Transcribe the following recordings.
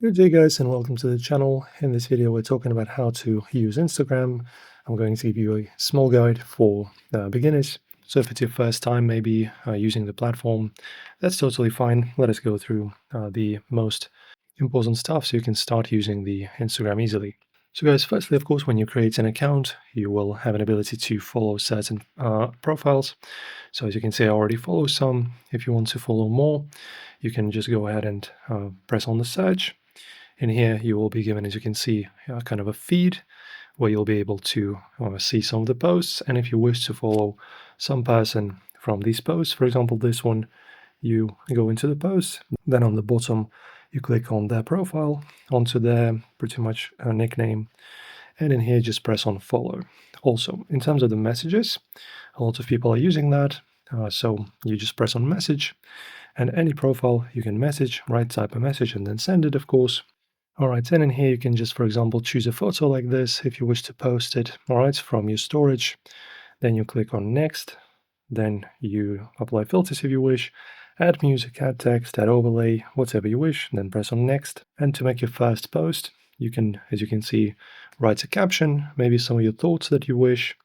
Good day guys and welcome to the channel. In this video we're talking about how to use Instagram. I'm going to give you a small guide for beginners. So if it's your first time maybe using the platform, that's totally fine. Let us go through the most important stuff so you can start using the Instagram easily. So guys, firstly, of course, when you create an account, you will have an ability to follow certain profiles. So as you can see, I already follow some. If you want to follow more, you can just go ahead and press on the search. In here, you will be given, as you can see, kind of a feed where you'll be able to see some of the posts. And if you wish to follow some person from these posts, for example, this one, you go into the post, then on the bottom, you click on their profile, onto their pretty much nickname, and in here, just press on follow. Also, in terms of the messages, a lot of people are using that. So you just press on message, and any profile you can message, right? Type a message and then send it, of course. All right, and in here you can just, for example, choose a photo like this if you wish to post it, all right, from your storage. Then you click on next, then you apply filters if you wish, add music, add text, add overlay, whatever you wish, then press on next. And to make your first post, you can, as you can see, write a caption, maybe some of your thoughts that you wish.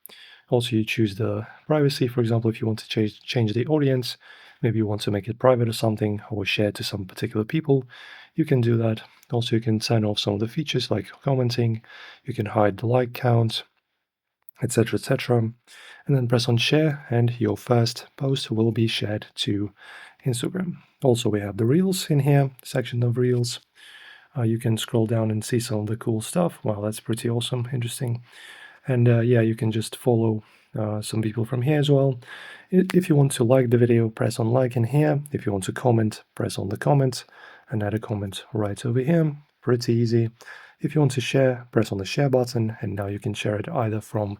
Also, you choose the privacy, for example, if you want to change the audience, maybe you want to make it private or something, or share to some particular people, you can do that. Also, you can turn off some of the features like commenting, you can hide the like count, etc., etc. And then press on share, and your first post will be shared to Instagram. Also, we have the Reels in here, section of Reels. You can scroll down and see some of the cool stuff. Wow, that's pretty awesome, interesting. And yeah, you can just follow some people from here as well. If you want to like the video, press on like in here. If you want to comment, press on the comment and add a comment right over here. Pretty easy. If you want to share, press on the share button, and now you can share it either from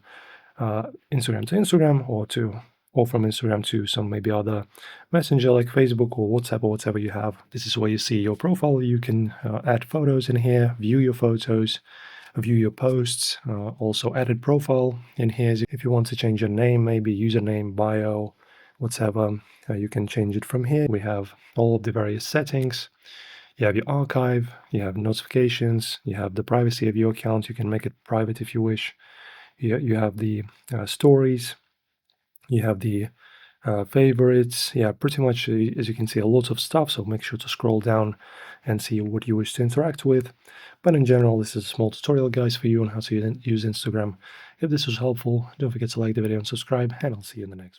Instagram to Instagram or from Instagram to some maybe other messenger like Facebook or WhatsApp or whatever you have. This is where you see your profile. You can add photos in here, view your photos, view your posts, also edit profile in here. If you want to change your name, maybe username, bio, whatever, you can change it from here. We have all of the various settings. You have your archive, you have notifications, you have the privacy of your account. You can make it private if you wish. You have the stories, you have the favorites. Yeah, pretty much, as you can see, a lot of stuff. So make sure to scroll down and see what you wish to interact with. But in general, this is a small tutorial, guys, for you on how to use Instagram. If this was helpful, don't forget to like the video and subscribe, and I'll see you in the next one.